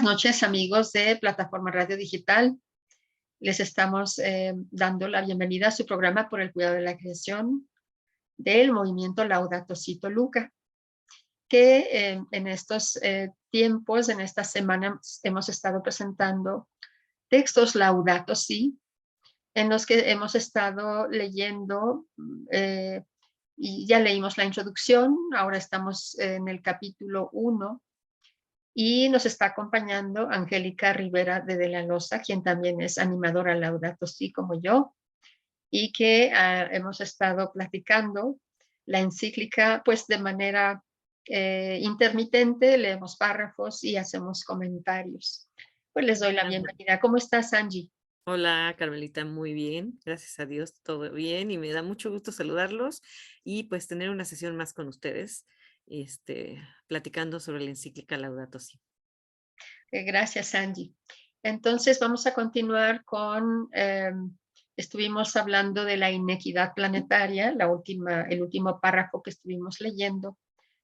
Buenas noches, amigos de Plataforma Radio Digital. Les estamos dando la bienvenida a su programa por el cuidado de la creación del movimiento Laudato Si Toluca, que en estos tiempos, en esta semana, hemos estado presentando textos Laudato Si, en los que hemos estado leyendo, y ya leímos la introducción, ahora estamos en el capítulo 1, y nos está acompañando Angélica Rivera de la Loza, quien también es animadora Laudato Si como yo, y que hemos estado platicando la encíclica pues de manera intermitente, leemos párrafos y hacemos comentarios. Pues les doy la bienvenida. ¿Cómo estás, Angie? Hola, Carmelita, muy bien, gracias a Dios, todo bien y me da mucho gusto saludarlos y pues tener una sesión más con ustedes, platicando sobre la encíclica Laudato Si. Gracias, Angie. Entonces vamos a continuar con, estuvimos hablando de la inequidad planetaria, el último párrafo que estuvimos leyendo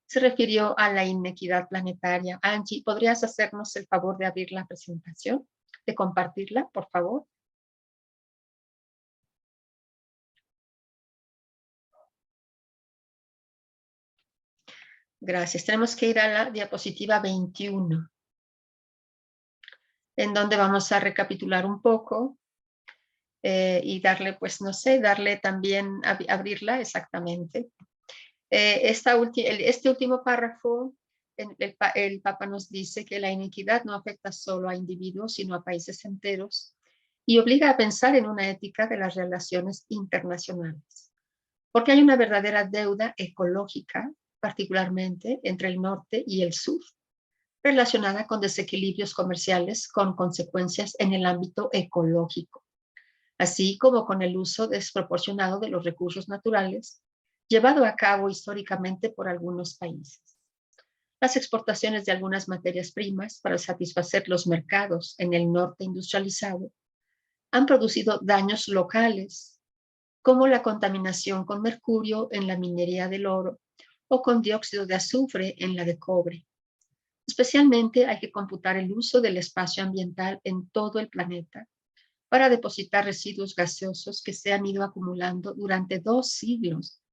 se refirió a la inequidad planetaria. Angie, ¿podrías hacernos el favor de abrir la presentación, de compartirla, por favor? Gracias. Tenemos que ir a la diapositiva 21, en donde vamos a recapitular un poco y darle, pues no sé, darle también, abrirla exactamente. Este último párrafo, el Papa nos dice que la iniquidad no afecta solo a individuos, sino a países enteros y obliga a pensar en una ética de las relaciones internacionales. Porque hay una verdadera deuda ecológica, particularmente entre el norte y el sur, relacionada con desequilibrios comerciales con consecuencias en el ámbito ecológico, así como con el uso desproporcionado de los recursos naturales llevado a cabo históricamente por algunos países. Las exportaciones de algunas materias primas para satisfacer los mercados en el norte industrializado han producido daños locales, como la contaminación con mercurio en la minería del oro o con dióxido de azufre en la de cobre. Especialmente hay que computar el uso del espacio ambiental en todo el planeta para depositar residuos gaseosos que se han ido acumulando durante 2 siglos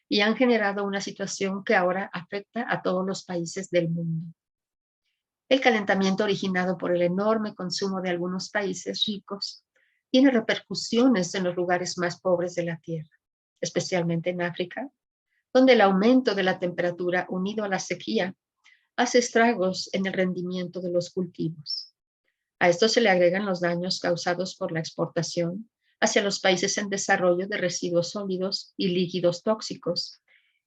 y han generado una situación que ahora afecta a todos los países del mundo. El calentamiento originado por el enorme consumo de algunos países ricos tiene repercusiones en los lugares más pobres de la Tierra, especialmente en África, donde el aumento de la temperatura unido a la sequía hace estragos en el rendimiento de los cultivos. A esto se le agregan los daños causados por la exportación hacia los países en desarrollo de residuos sólidos y líquidos tóxicos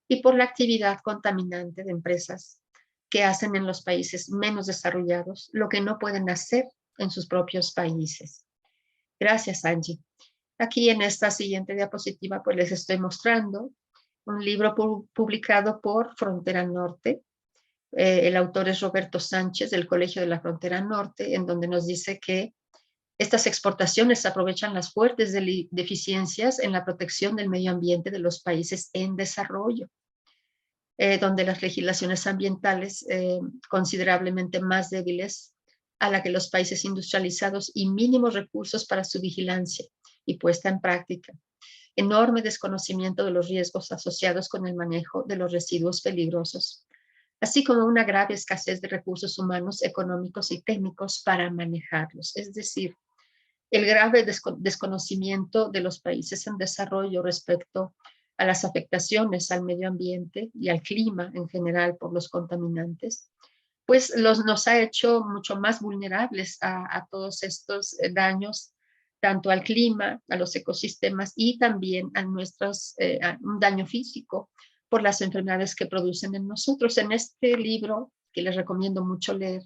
y por la actividad contaminante de empresas que hacen en los países menos desarrollados lo que no pueden hacer en sus propios países. Gracias, Angie. Aquí en esta siguiente diapositiva pues les estoy mostrando un libro publicado por Frontera Norte. El autor es Roberto Sánchez del Colegio de la Frontera Norte, en donde nos dice que estas exportaciones aprovechan las fuertes deficiencias en la protección del medio ambiente de los países en desarrollo, donde las legislaciones ambientales considerablemente más débiles a la que los países industrializados y mínimos recursos para su vigilancia y puesta en práctica. Enorme desconocimiento de los riesgos asociados con el manejo de los residuos peligrosos, así como una grave escasez de recursos humanos, económicos y técnicos para manejarlos. Es decir, el grave desconocimiento de los países en desarrollo respecto a las afectaciones al medio ambiente y al clima en general por los contaminantes, pues nos ha hecho mucho más vulnerables a todos estos daños, tanto al clima, a los ecosistemas y también a un daño físico por las enfermedades que producen en nosotros. En este libro, que les recomiendo mucho leer,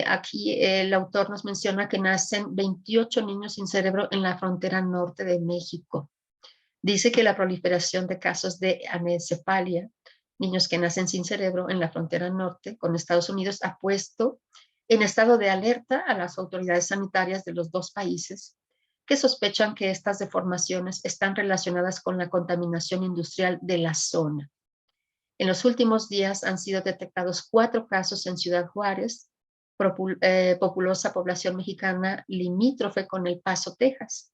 aquí el autor nos menciona que nacen 28 niños sin cerebro en la frontera norte de México. Dice que la proliferación de casos de anencefalia, niños que nacen sin cerebro en la frontera norte con Estados Unidos, ha puesto en estado de alerta a las autoridades sanitarias de los dos países, que sospechan que estas deformaciones están relacionadas con la contaminación industrial de la zona. En los últimos días han sido detectados 4 casos en Ciudad Juárez, populosa población mexicana limítrofe con El Paso, Texas,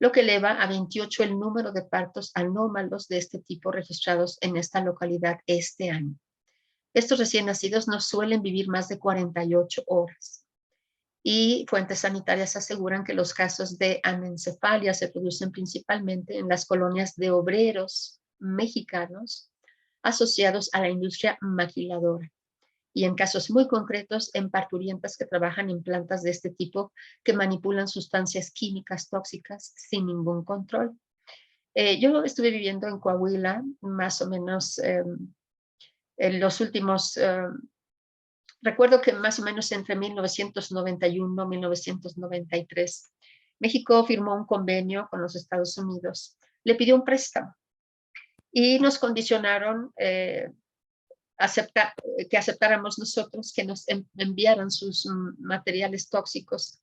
lo que eleva a 28 el número de partos anómalos de este tipo registrados en esta localidad este año. Estos recién nacidos no suelen vivir más de 48 horas. Y fuentes sanitarias aseguran que los casos de anencefalia se producen principalmente en las colonias de obreros mexicanos asociados a la industria maquiladora y en casos muy concretos en parturientas que trabajan en plantas de este tipo que manipulan sustancias químicas tóxicas sin ningún control. Yo estuve viviendo en Coahuila más o menos en los últimos, recuerdo que más o menos entre 1991 y 1993, México firmó un convenio con los Estados Unidos, le pidió un préstamo y nos condicionaron que aceptáramos nosotros que nos enviaran sus materiales tóxicos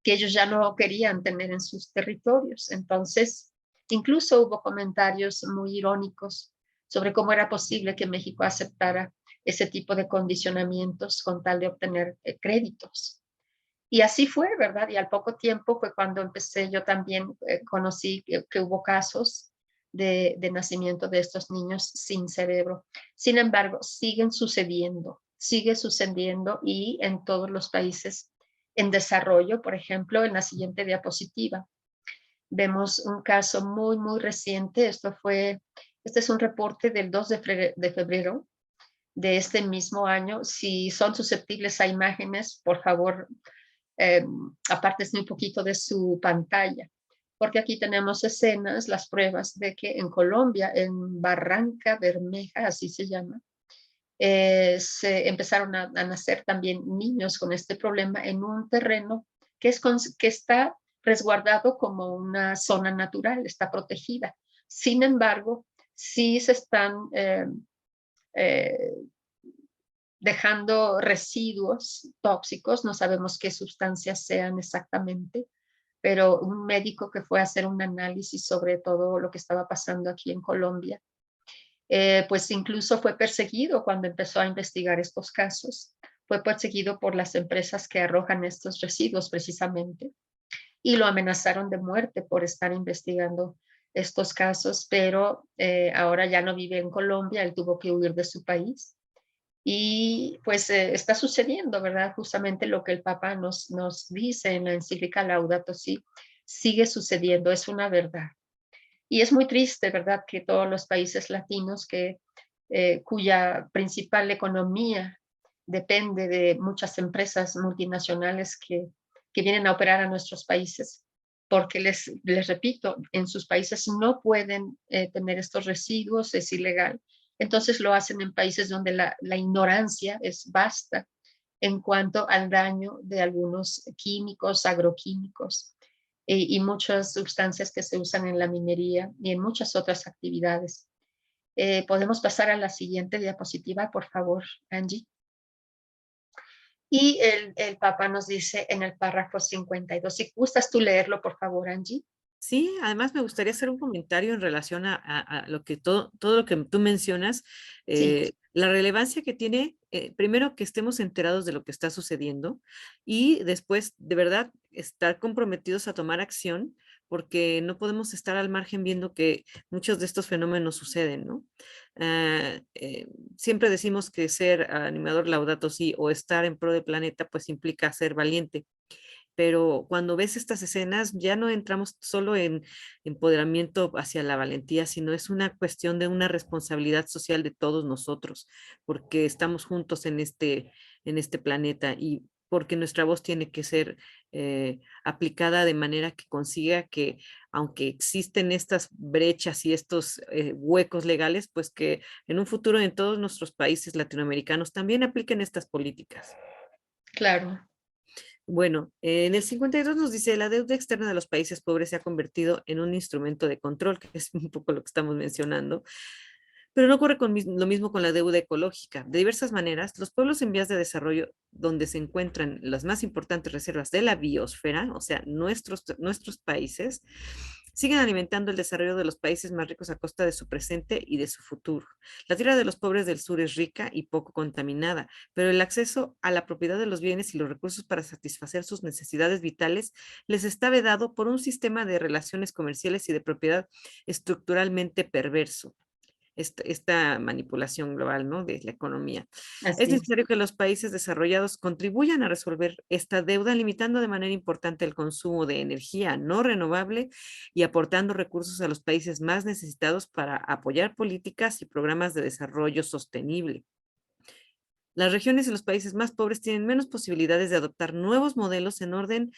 que ellos ya no querían tener en sus territorios. Entonces, incluso hubo comentarios muy irónicos sobre cómo era posible que México aceptara ese tipo de condicionamientos con tal de obtener créditos. Y así fue, ¿verdad? Y al poco tiempo fue cuando empecé, yo también conocí que hubo casos de nacimiento de estos niños sin cerebro. Sin embargo, sigue sucediendo y en todos los países en desarrollo. Por ejemplo, en la siguiente diapositiva vemos un caso muy, muy reciente. Este es un reporte del 2 de febrero de este mismo año. Si son susceptibles a imágenes, por favor, apártense un poquito de su pantalla, porque aquí tenemos escenas, las pruebas de que en Colombia, en Barranca Bermeja, así se llama, se empezaron a nacer también niños con este problema en un terreno que está resguardado como una zona natural, está protegida. Sin embargo, sí se están eh, dejando residuos tóxicos, no sabemos qué sustancias sean exactamente, pero un médico que fue a hacer un análisis sobre todo lo que estaba pasando aquí en Colombia, pues incluso fue perseguido cuando empezó a investigar estos casos, fue perseguido por las empresas que arrojan estos residuos precisamente y lo amenazaron de muerte por estar investigando estos casos, pero ahora ya no vive en Colombia, él tuvo que huir de su país. Y pues está sucediendo, ¿verdad? Justamente lo que el Papa nos dice en la encíclica Laudato Si, sigue sucediendo, es una verdad. Y es muy triste, ¿verdad? Que todos los países latinos cuya principal economía depende de muchas empresas multinacionales que vienen a operar a nuestros países, porque les repito, en sus países no pueden tener estos residuos, es ilegal. Entonces lo hacen en países donde la ignorancia es vasta en cuanto al daño de algunos químicos, agroquímicos y muchas sustancias que se usan en la minería y en muchas otras actividades. Podemos pasar a la siguiente diapositiva, por favor, Angie. Y el Papa nos dice en el párrafo 52, si gustas tú leerlo, por favor, Angie. Sí, además me gustaría hacer un comentario en relación a lo que todo lo que tú mencionas, Sí, la relevancia que tiene, primero que estemos enterados de lo que está sucediendo y después de verdad estar comprometidos a tomar acción, porque no podemos estar al margen viendo que muchos de estos fenómenos suceden, ¿no? Ah, siempre decimos que ser animador laudato si o estar en pro del planeta, pues implica ser valiente, pero cuando ves estas escenas ya no entramos solo en empoderamiento hacia la valentía, sino es una cuestión de una responsabilidad social de todos nosotros, porque estamos juntos en este planeta y porque nuestra voz tiene que ser aplicada de manera que consiga que, aunque existen estas brechas y estos huecos legales, pues que en un futuro en todos nuestros países latinoamericanos también apliquen estas políticas. claro. Bueno, en el 52 nos dice, la deuda externa de los países pobres se ha convertido en un instrumento de control, que es un poco lo que estamos mencionando, pero no ocurre lo mismo con la deuda ecológica. De diversas maneras, los pueblos en vías de desarrollo, donde se encuentran las más importantes reservas de la biosfera, o sea, nuestros países, siguen alimentando el desarrollo de los países más ricos a costa de su presente y de su futuro. La tierra de los pobres del sur es rica y poco contaminada, pero el acceso a la propiedad de los bienes y los recursos para satisfacer sus necesidades vitales les está vedado por un sistema de relaciones comerciales y de propiedad estructuralmente perverso. Esta manipulación global, ¿no?, de la economía. Es Así es. necesario que los países desarrollados contribuyan a resolver esta deuda, limitando de manera importante el consumo de energía no renovable y aportando recursos a los países más necesitados para apoyar políticas y programas de desarrollo sostenible. Las regiones y los países más pobres tienen menos posibilidades de adoptar nuevos modelos en orden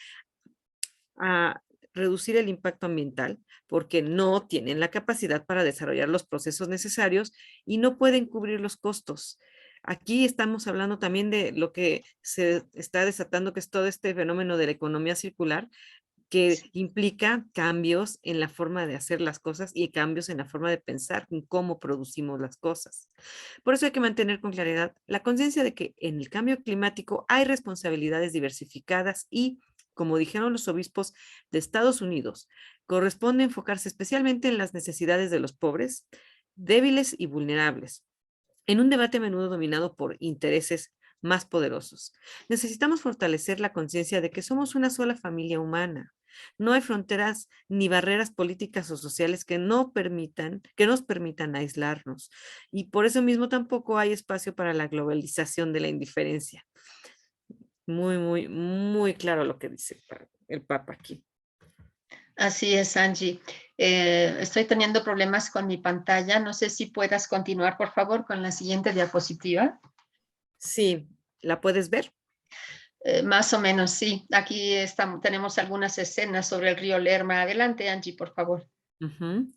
a reducir el impacto ambiental porque no tienen la capacidad para desarrollar los procesos necesarios y no pueden cubrir los costos. Aquí estamos hablando también de lo que se está desatando, que es todo este fenómeno de la economía circular, que implica cambios en la forma de hacer las cosas y cambios en la forma de pensar en cómo producimos las cosas. Por eso hay que mantener con claridad la conciencia de que en el cambio climático hay responsabilidades diversificadas y, como dijeron los obispos de Estados Unidos, corresponde enfocarse especialmente en las necesidades de los pobres, débiles y vulnerables, en un debate a menudo dominado por intereses más poderosos. Necesitamos fortalecer la conciencia de que somos una sola familia humana. No hay fronteras ni barreras políticas o sociales que nos permitan aislarnos. Y por eso mismo tampoco hay espacio para la globalización de la indiferencia. Muy, muy, muy claro lo que dice el Papa aquí. Así es, Angie. Estoy teniendo problemas con mi pantalla. No sé si puedas continuar, por favor, con la siguiente diapositiva. Sí, ¿la puedes ver? Más o menos, sí. Aquí tenemos algunas escenas sobre el río Lerma. Adelante, Angie, por favor. Ujú.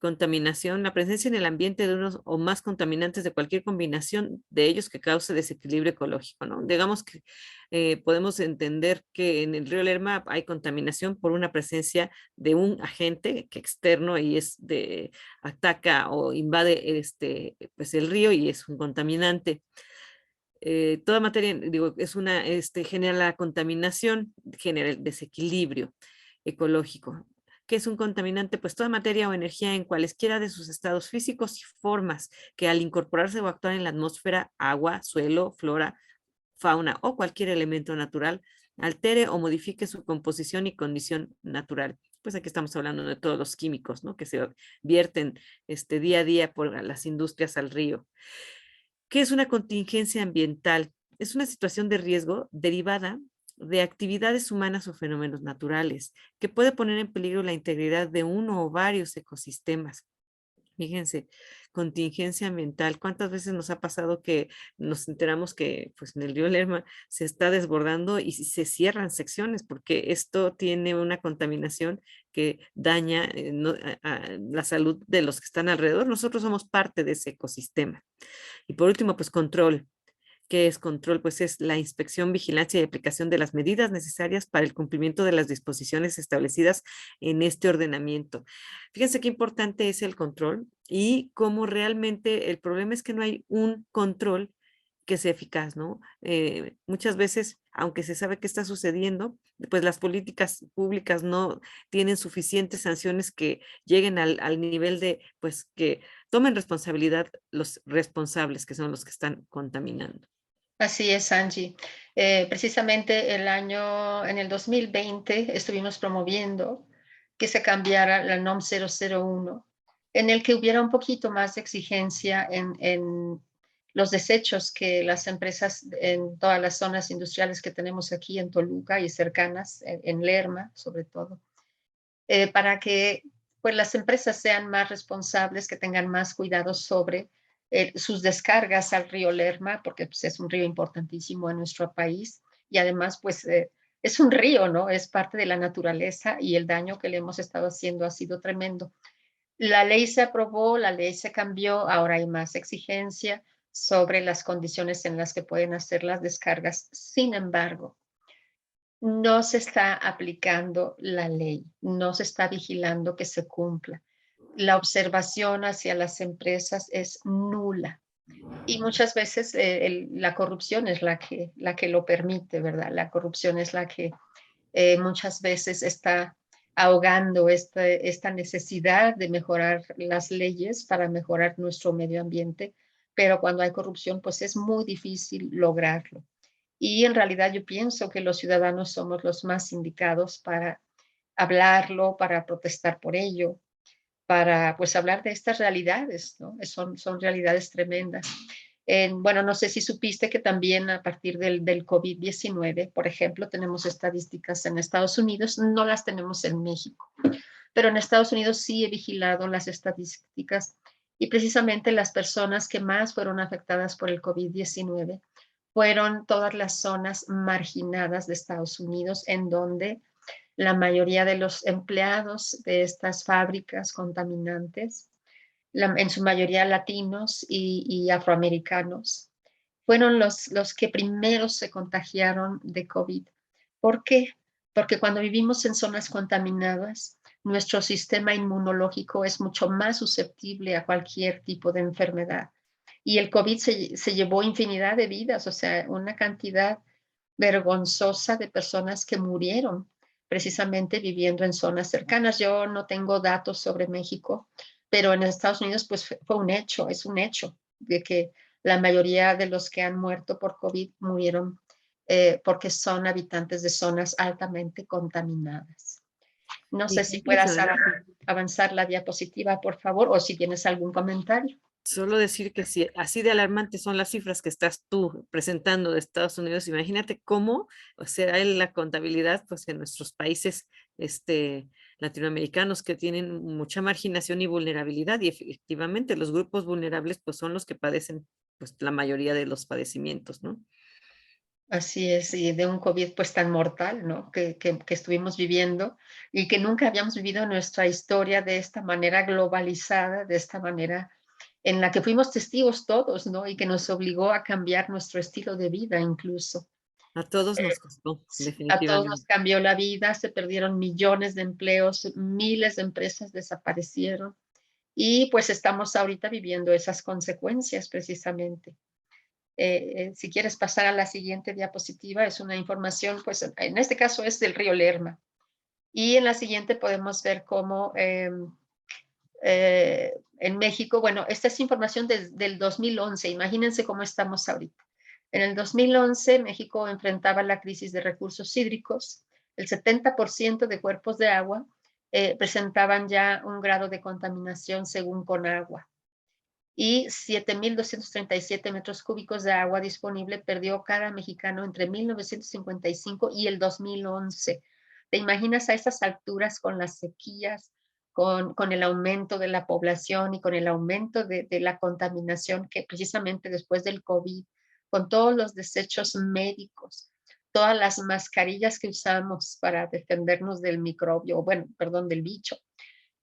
Contaminación, la presencia en el ambiente de unos o más contaminantes de cualquier combinación de ellos que cause desequilibrio ecológico, ¿no? Digamos que podemos entender que en el río Lerma hay contaminación por una presencia de un agente que externo y ataca o invade pues el río y es un contaminante. Toda materia, digo, genera la contaminación, genera el desequilibrio ecológico. ¿Qué es un contaminante? Pues toda materia o energía en cualesquiera de sus estados físicos y formas que al incorporarse o actuar en la atmósfera, agua, suelo, flora, fauna o cualquier elemento natural, altere o modifique su composición y condición natural. Pues aquí estamos hablando de todos los químicos, ¿no?, que se vierten día a día por las industrias al río. ¿Qué es una contingencia ambiental? Es una situación de riesgo derivada de actividades humanas o fenómenos naturales que puede poner en peligro la integridad de uno o varios ecosistemas. Fíjense, contingencia ambiental. ¿Cuántas veces nos ha pasado que nos enteramos que pues, en el río Lerma se está desbordando y se cierran secciones porque esto tiene una contaminación que daña la salud de los que están alrededor? Nosotros somos parte de ese ecosistema. Y por último, pues control. ¿Qué es control? Pues es la inspección, vigilancia y aplicación de las medidas necesarias para el cumplimiento de las disposiciones establecidas en este ordenamiento. Fíjense qué importante es el control y cómo realmente el problema es que no hay un control que sea eficaz, ¿no? Muchas veces, aunque se sabe qué está sucediendo, pues las políticas públicas no tienen suficientes sanciones que lleguen al nivel de, pues, que tomen responsabilidad los responsables, que son los que están contaminando. Así es, Angie. Precisamente en el 2020 estuvimos promoviendo que se cambiara la NOM 001, en el que hubiera un poquito más de exigencia en los desechos que las empresas en todas las zonas industriales que tenemos aquí en Toluca y cercanas, en Lerma sobre todo, para que pues, las empresas sean más responsables, que tengan más cuidado sobre sus descargas al río Lerma, porque pues, es un río importantísimo en nuestro país y además pues es un río, ¿no? Es parte de la naturaleza y el daño que le hemos estado haciendo ha sido tremendo. La ley se aprobó, la ley se cambió, ahora hay más exigencia sobre las condiciones en las que pueden hacer las descargas. Sin embargo, no se está aplicando la ley, no se está vigilando que se cumpla. La observación hacia las empresas es nula y muchas veces la corrupción es la que lo permite, ¿verdad? La corrupción es la que muchas veces está ahogando esta necesidad de mejorar las leyes para mejorar nuestro medio ambiente, pero cuando hay corrupción, pues es muy difícil lograrlo. Y en realidad yo pienso que los ciudadanos somos los más indicados para hablarlo, para protestar por ello, para pues hablar de estas realidades, ¿no? Son realidades tremendas. Bueno, no sé si supiste que también a partir del COVID-19, por ejemplo, tenemos estadísticas en Estados Unidos, no las tenemos en México, pero en Estados Unidos sí he vigilado las estadísticas y precisamente las personas que más fueron afectadas por el COVID-19 fueron todas las zonas marginadas de Estados Unidos, en donde la mayoría de los empleados de estas fábricas contaminantes, en su mayoría latinos y afroamericanos, fueron los que primero se contagiaron de COVID. ¿Por qué? Porque cuando vivimos en zonas contaminadas, nuestro sistema inmunológico es mucho más susceptible a cualquier tipo de enfermedad. Y el COVID se llevó infinidad de vidas, o sea, una cantidad vergonzosa de personas que murieron precisamente viviendo en zonas cercanas. Yo no tengo datos sobre México, pero en Estados Unidos pues fue un hecho, es un hecho de que la mayoría de los que han muerto por COVID murieron porque son habitantes de zonas altamente contaminadas. No Y sé qué si puedas impresionante. avanzar la diapositiva, por favor, o si tienes algún comentario. Solo decir que si así de alarmantes son las cifras que estás tú presentando de Estados Unidos, imagínate cómo será la contabilidad, pues en nuestros países latinoamericanos que tienen mucha marginación y vulnerabilidad, y efectivamente los grupos vulnerables pues son los que padecen pues la mayoría de los padecimientos, ¿no? Así es, y de un COVID pues tan mortal, ¿no? Que estuvimos viviendo y que nunca habíamos vivido nuestra historia de esta manera globalizada, de esta manera en la que fuimos testigos todos, ¿no? Y que nos obligó a cambiar nuestro estilo de vida incluso. A todos Eh, nos costó, a todos nos definitivamente. cambió la vida, se perdieron millones de empleos, miles de empresas desaparecieron y pues estamos ahorita viviendo esas consecuencias precisamente. Si quieres pasar a la siguiente diapositiva, es una información, pues en este caso es del río Lerma. Y en la siguiente podemos ver cómo en México, bueno, esta es información del 2011, imagínense cómo estamos ahorita. En el 2011, México enfrentaba la crisis de recursos hídricos. El 70% de cuerpos de agua presentaban ya un grado de contaminación según Conagua y 7.237 metros cúbicos de agua disponible perdió cada mexicano entre 1955 y el 2011. ¿Te imaginas a esas alturas con las sequías, con el aumento de la población y con el aumento de la contaminación que precisamente después del COVID, con todos los desechos médicos, todas las mascarillas que usamos para defendernos del microbio, bueno, perdón, del bicho,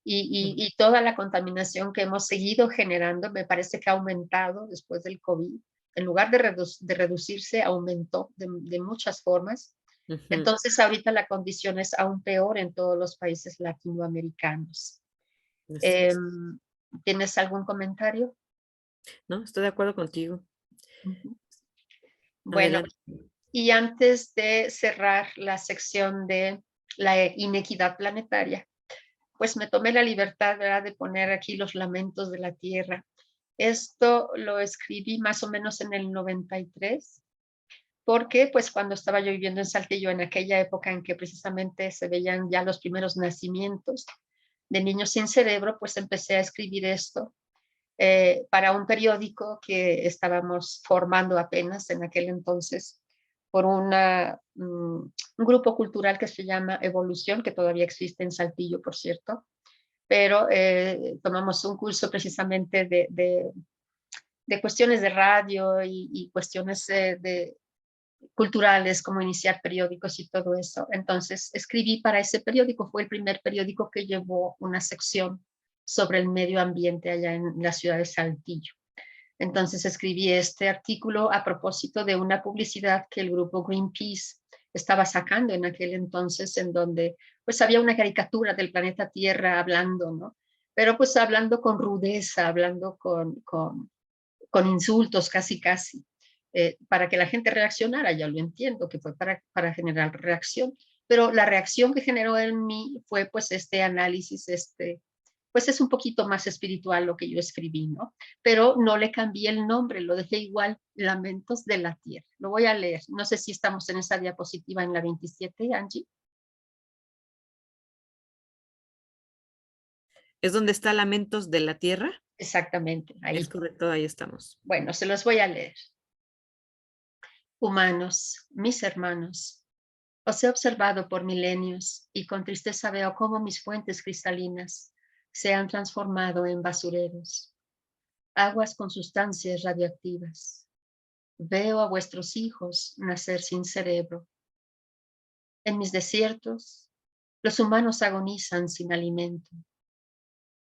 y toda la contaminación que hemos seguido generando, me parece que ha aumentado después del COVID. En lugar de reducirse, aumentó de muchas formas. Ujú. Entonces, ahorita la condición es aún peor en todos los países latinoamericanos. Así es. Em, ¿Tienes algún comentario? No, estoy de acuerdo contigo. Ujú. Bueno, Adelante. y antes de cerrar la sección de la inequidad planetaria, pues me tomé la libertad, ¿verdad?, de poner aquí los lamentos de la tierra. Esto lo escribí más o menos en el 93, porque pues cuando estaba yo viviendo en Saltillo, en aquella época en que precisamente se veían ya los primeros nacimientos de niños sin cerebro, pues empecé a escribir esto para un periódico que estábamos formando apenas en aquel entonces por un grupo cultural que se llama Evolución, que todavía existe en Saltillo, por cierto, pero tomamos un curso precisamente de cuestiones de radio y cuestiones culturales, como iniciar periódicos y todo eso. Entonces, escribí para ese periódico, fue el primer periódico que llevó una sección sobre el medio ambiente allá en la ciudad de Saltillo. Entonces, escribí este artículo a propósito de una publicidad que el grupo Greenpeace estaba sacando en aquel entonces, en donde pues había una caricatura del planeta Tierra hablando, ¿no? Pero pues hablando con rudeza, hablando con insultos casi, casi, para que la gente reaccionara. Ya lo entiendo, que fue para generar reacción, pero la reacción que generó en mí fue pues este análisis, pues es un poquito más espiritual lo que yo escribí, ¿no? Pero no le cambié el nombre, lo dejé igual, Lamentos de la Tierra. Lo voy a leer. No sé si estamos en esa diapositiva en la 27, Angie. ¿Es donde está Lamentos de la Tierra? Exactamente, Es ahí. correcto, ahí estamos. Bueno, se los voy a leer. Humanos, mis hermanos, os he observado por milenios y con tristeza veo cómo mis fuentes cristalinas se han transformado en basureros, aguas con sustancias radioactivas. Veo a vuestros hijos nacer sin cerebro. En mis desiertos, los humanos agonizan sin alimento.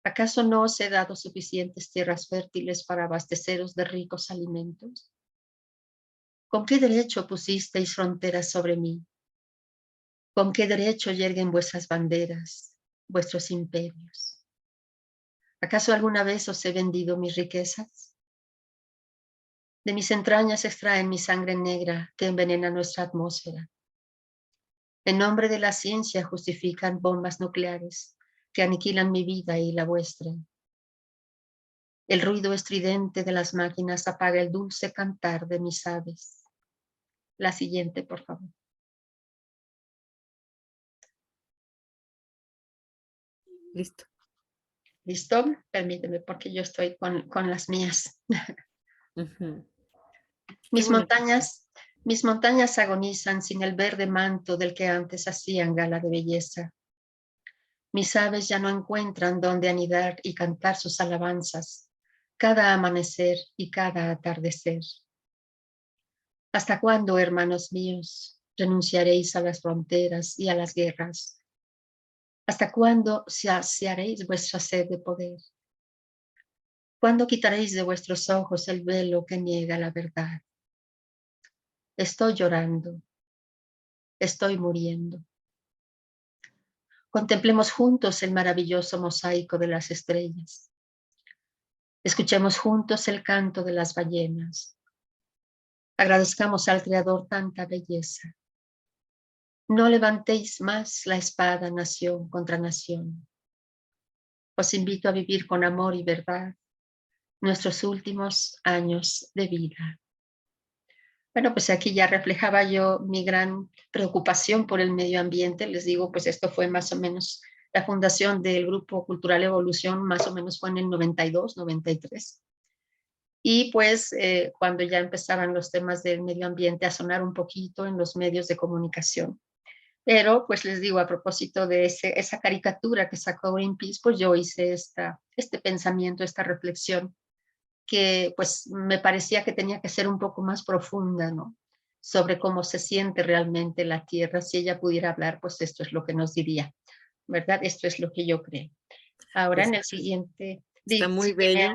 ¿Acaso no os he dado suficientes tierras fértiles para abasteceros de ricos alimentos? ¿Con qué derecho pusisteis fronteras sobre mí? ¿Con qué derecho yerguen vuestras banderas, vuestros imperios? ¿Acaso alguna vez os he vendido mis riquezas? De mis entrañas extraen mi sangre negra que envenena nuestra atmósfera. En nombre de la ciencia justifican bombas nucleares que aniquilan mi vida y la vuestra. El ruido estridente de las máquinas apaga el dulce cantar de mis aves. La siguiente, por favor. Listo. ¿Listo? Permíteme porque yo estoy con las mías. Ujú. Qué Mis bonito. montañas, mis montañas agonizan sin el verde manto del que antes hacían gala de belleza. Mis aves ya no encuentran dónde anidar y cantar sus alabanzas, cada amanecer y cada atardecer. ¿Hasta cuándo, hermanos míos, renunciaréis a las fronteras y a las guerras? ¿Hasta cuándo saciaréis vuestra sed de poder? ¿Cuándo quitaréis de vuestros ojos el velo que niega la verdad? Estoy llorando, estoy muriendo. Contemplemos juntos el maravilloso mosaico de las estrellas. Escuchemos juntos el canto de las ballenas. Agradezcamos al Creador tanta belleza. No levantéis más la espada nación contra nación. Os invito a vivir con amor y verdad nuestros últimos años de vida. Bueno, pues aquí ya reflejaba yo mi gran preocupación por el medio ambiente. Les digo, pues esto fue más o menos la fundación del Grupo Cultural Evolución, más o menos fue en el 92, 93. Y pues cuando ya empezaban los temas del medio ambiente a sonar un poquito en los medios de comunicación. Pero pues les digo, a propósito de esa caricatura que sacó Greenpeace, pues yo hice este pensamiento, esta reflexión que pues me parecía que tenía que ser un poco más profunda, ¿no? Sobre cómo se siente realmente la Tierra. Si ella pudiera hablar, pues esto es lo que nos diría, ¿verdad? Esto es lo que yo creo. Ahora Pues en el siguiente, está sí, muy bello,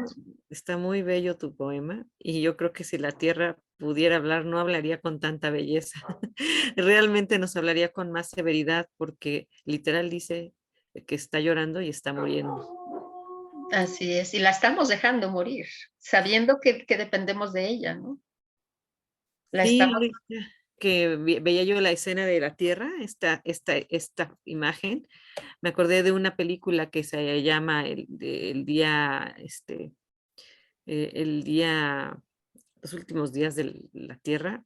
está muy bello tu poema y yo creo que si la tierra pudiera hablar, no hablaría con tanta belleza. Realmente nos hablaría con más severidad porque literal dice que está llorando y está muriendo. así es, y la estamos dejando morir, sabiendo que dependemos de ella, ¿no? La Sí, estamos, ahorita que veía yo la escena de la tierra, esta imagen, me acordé de una película que se llama el día, el día, los últimos días de la tierra.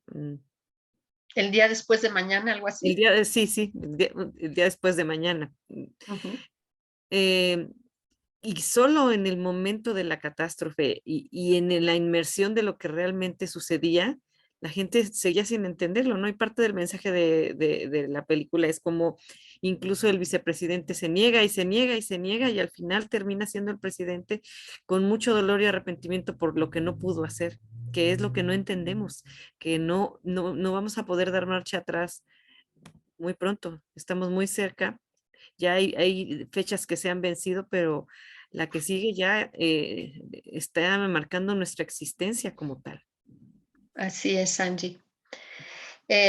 el día después de mañana, algo El así. día, sí, sí, el día después de mañana. Ujú. Eh, y solo en el momento de la catástrofe y en la inmersión de lo que realmente sucedía, la gente seguía sin entenderlo, ¿no? Y parte del mensaje de la película es como incluso el vicepresidente se niega y se niega y se niega y al final termina siendo el presidente con mucho dolor y arrepentimiento por lo que no pudo hacer, que es lo que no entendemos, que no vamos a poder dar marcha atrás muy pronto, estamos muy cerca, ya hay fechas que se han vencido, pero la que sigue ya está marcando nuestra existencia como tal. Así es, Angie.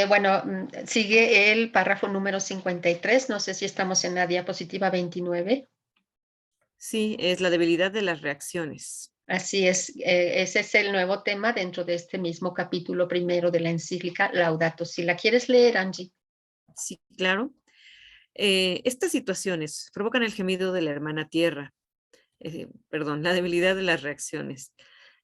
Bueno, sigue el párrafo número 53. No sé si estamos en la diapositiva 29. Sí, es la debilidad de las reacciones. Así es, ese es el nuevo tema dentro de este mismo capítulo primero de la encíclica Laudato Si. ¿La quieres leer, Angie? Sí, claro. Estas situaciones provocan el gemido de la hermana tierra, perdón, la debilidad de las reacciones.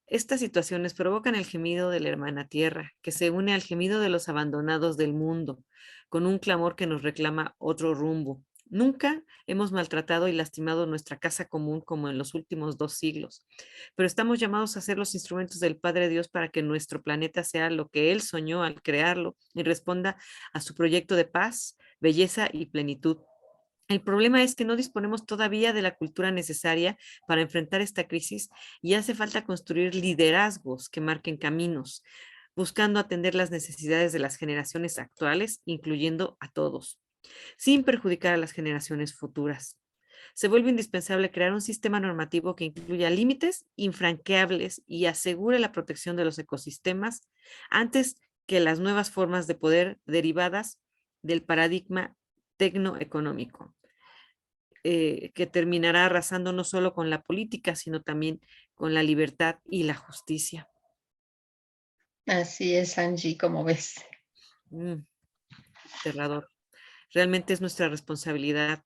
Estas situaciones provocan el gemido de la hermana tierra, que se une al gemido de los abandonados del mundo, con un clamor que nos reclama otro rumbo. Nunca hemos maltratado y lastimado nuestra casa común como en los últimos 2 siglos, pero estamos llamados a ser los instrumentos del Padre Dios para que nuestro planeta sea lo que Él soñó al crearlo y responda a su proyecto de paz, belleza y plenitud. El problema es que no disponemos todavía de la cultura necesaria para enfrentar esta crisis y hace falta construir liderazgos que marquen caminos, buscando atender las necesidades de las generaciones actuales, incluyendo a todos, sin perjudicar a las generaciones futuras. Se vuelve indispensable crear un sistema normativo que incluya límites infranqueables y asegure la protección de los ecosistemas antes que las nuevas formas de poder derivadas del paradigma tecnoeconómico, que terminará arrasando no solo con la política, sino también con la libertad y la justicia. Así es, Angie, como ves. Mm, aterrador. Realmente es nuestra responsabilidad.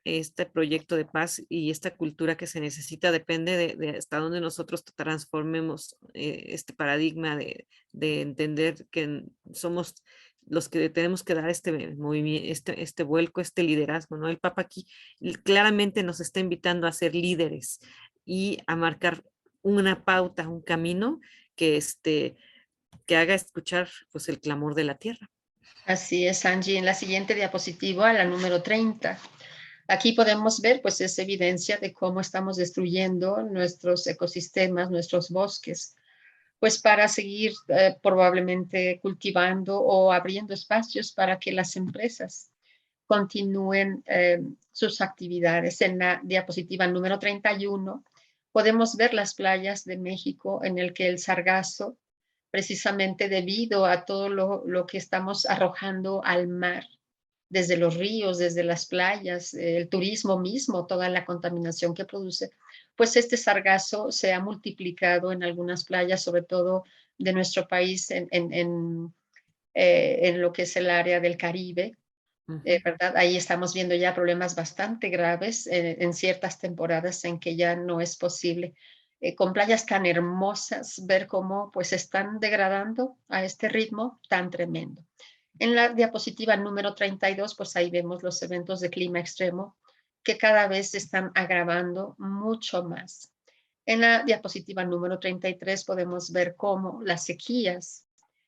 Este proyecto de paz y esta cultura que se necesita depende de hasta dónde nosotros transformemos este paradigma de entender que somos los que tenemos que dar este movimiento, este vuelco, este liderazgo, ¿no? El Papa aquí claramente nos está invitando a ser líderes y a marcar una pauta, un camino que, que haga escuchar pues el clamor de la tierra. Así es, Angie. En la siguiente diapositiva, la número 30. Aquí podemos ver, pues, es evidencia de cómo estamos destruyendo nuestros ecosistemas, nuestros bosques, pues para seguir probablemente cultivando o abriendo espacios para que las empresas continúen sus actividades. En la diapositiva número 31 podemos ver las playas de México en el que el sargazo, precisamente debido a todo lo que estamos arrojando al mar, desde los ríos, desde las playas, el turismo mismo, toda la contaminación que produce, pues este sargazo se ha multiplicado en algunas playas, sobre todo de nuestro país, en lo que es el área del Caribe, Ujú. ¿verdad? Ahí estamos viendo ya problemas bastante graves en ciertas temporadas en que ya no es posible, con playas tan hermosas, ver cómo pues están degradando a este ritmo tan tremendo. En la diapositiva número 32, pues ahí vemos los eventos de clima extremo que cada vez se están agravando mucho más. En la diapositiva número 33 podemos ver cómo las sequías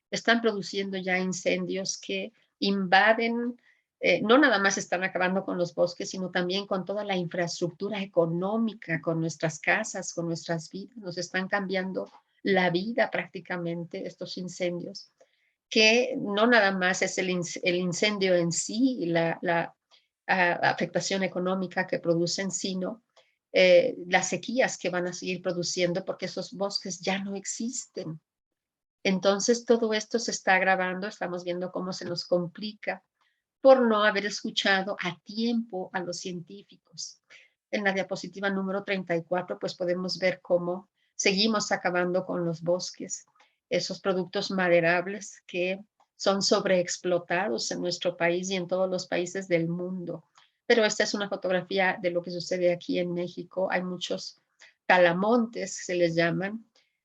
están produciendo ya incendios que invaden, no nada más están acabando con los bosques, sino también con toda la infraestructura económica, con nuestras casas, con nuestras vidas. Nos están cambiando la vida prácticamente estos incendios, que no nada más es el incendio en sí y la afectación económica que producen, sino las sequías que van a seguir produciendo porque esos bosques ya no existen. Entonces, todo esto se está agravando, estamos viendo cómo se nos complica por no haber escuchado a tiempo a los científicos. En la diapositiva número 34, pues podemos ver cómo seguimos acabando con los bosques, esos productos maderables que son sobreexplotados en nuestro país y en todos los países del mundo. Pero esta es una fotografía de lo que sucede aquí en México. Hay muchos talamontes, se les llaman,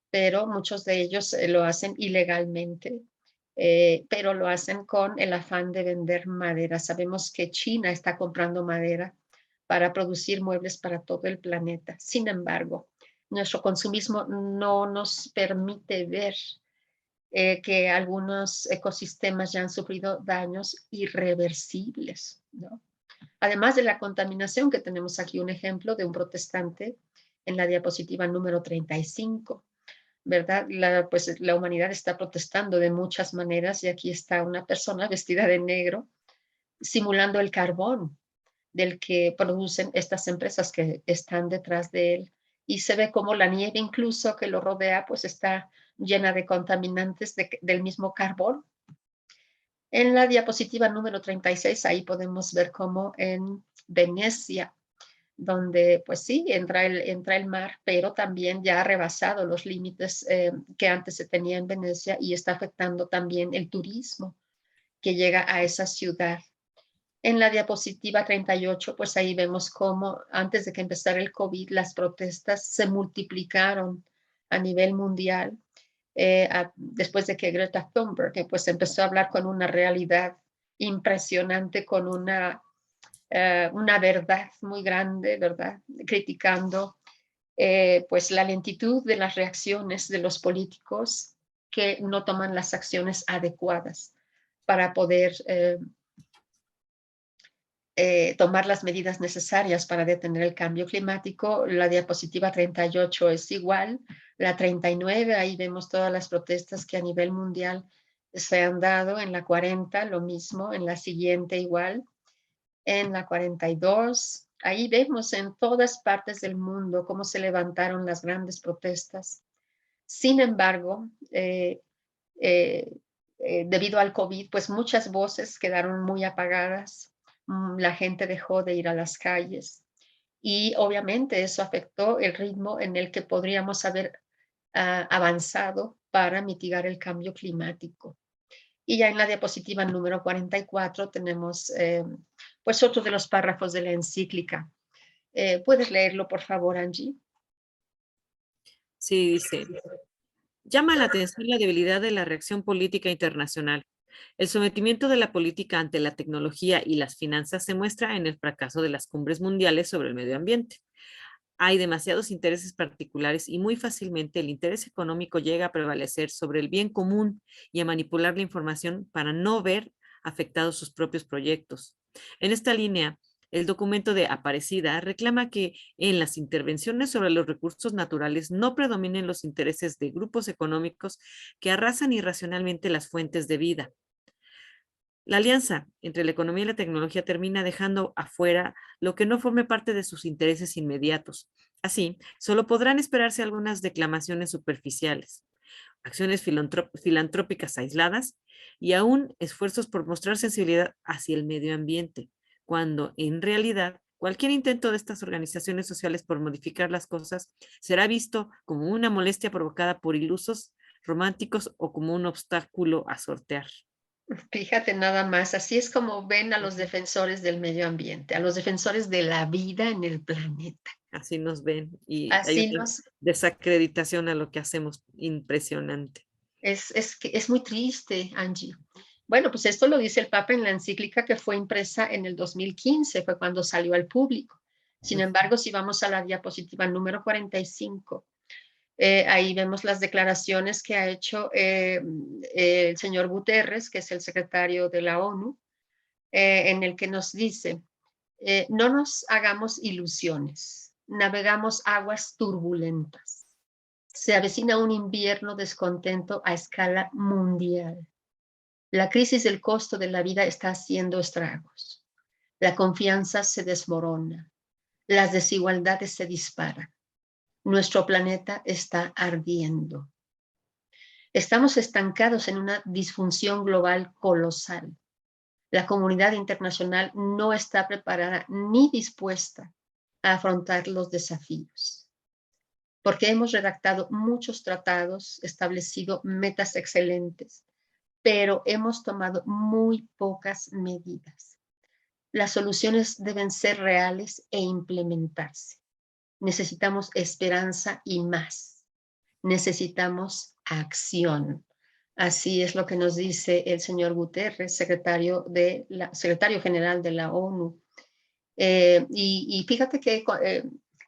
pero muchos de ellos lo hacen ilegalmente, pero lo hacen con el afán de vender madera. Sabemos que China está comprando madera para producir muebles para todo el planeta. Sin embargo, nuestro consumismo no nos permite ver que algunos ecosistemas ya han sufrido daños irreversibles, ¿no? Además de la contaminación, que tenemos aquí un ejemplo de un protestante en la diapositiva número 35. ¿Verdad? Pues la humanidad está protestando de muchas maneras y aquí está una persona vestida de negro simulando el carbón del que producen estas empresas que están detrás de él. Y se ve como la nieve incluso que lo rodea pues está llena de contaminantes del mismo carbón. En la diapositiva número 36 ahí podemos ver cómo en Venecia, donde pues sí, entra el mar, pero también ya ha rebasado los límites que antes se tenía en Venecia y está afectando también el turismo, que llega a esa ciudad. En la diapositiva 38, pues ahí vemos cómo antes de que empezara el COVID, las protestas se multiplicaron a nivel mundial, después de que Greta Thunberg, que pues empezó a hablar con una realidad impresionante, con una verdad muy grande, ¿verdad? Criticando pues la lentitud de las reacciones de los políticos que no toman las acciones adecuadas para poder tomar las medidas necesarias para detener el cambio climático. La diapositiva 38 es igual, la 39, ahí vemos todas las protestas que a nivel mundial se han dado, en la 40 lo mismo, en la siguiente igual, en la 42, ahí vemos en todas partes del mundo cómo se levantaron las grandes protestas. Sin embargo, debido al COVID, pues muchas voces quedaron muy apagadas, la gente dejó de ir a las calles y obviamente eso afectó el ritmo en el que podríamos haber avanzado para mitigar el cambio climático. Y ya en la diapositiva número 44 tenemos pues otro de los párrafos de la encíclica. ¿Puedes leerlo, por favor, Angie? Sí, dice, llama la atención la debilidad de la reacción política internacional. El sometimiento de la política ante la tecnología y las finanzas se muestra en el fracaso de las cumbres mundiales sobre el medio ambiente. Hay demasiados intereses particulares y muy fácilmente el interés económico llega a prevalecer sobre el bien común y a manipular la información para no ver afectados sus propios proyectos. En esta línea, el documento de Aparecida reclama que en las intervenciones sobre los recursos naturales no predominen los intereses de grupos económicos que arrasan irracionalmente las fuentes de vida. La alianza entre la economía y la tecnología termina dejando afuera lo que no forme parte de sus intereses inmediatos. Así, solo podrán esperarse algunas declamaciones superficiales, acciones filantrópicas aisladas y aún esfuerzos por mostrar sensibilidad hacia el medio ambiente, cuando en realidad cualquier intento de estas organizaciones sociales por modificar las cosas será visto como una molestia provocada por ilusos románticos o como un obstáculo a sortear. Fíjate nada más, así es como ven a los defensores del medio ambiente, a los defensores de la vida en el planeta. Así nos ven y hay Así una nos, desacreditación a lo que hacemos impresionante. es muy triste, Angie. Bueno, pues esto lo dice el Papa en la encíclica que fue impresa en el 2015, fue cuando salió al público. Sin embargo, si vamos a la diapositiva número 45, ahí vemos las declaraciones que ha hecho el señor Guterres, que es el secretario de la ONU, en el que nos dice, no nos hagamos ilusiones, navegamos aguas turbulentas. Se avecina un invierno descontento a escala mundial. La crisis del costo de la vida está haciendo estragos. La confianza se desmorona. Las desigualdades se disparan. Nuestro planeta está ardiendo. Estamos estancados en una disfunción global colosal. La comunidad internacional no está preparada ni dispuesta a afrontar los desafíos, porque hemos redactado muchos tratados, establecido metas excelentes, pero hemos tomado muy pocas medidas. Las soluciones deben ser reales e implementarse. Necesitamos esperanza y más. Necesitamos acción. Así es lo que nos dice el señor Guterres, secretario general de la ONU. Y fíjate que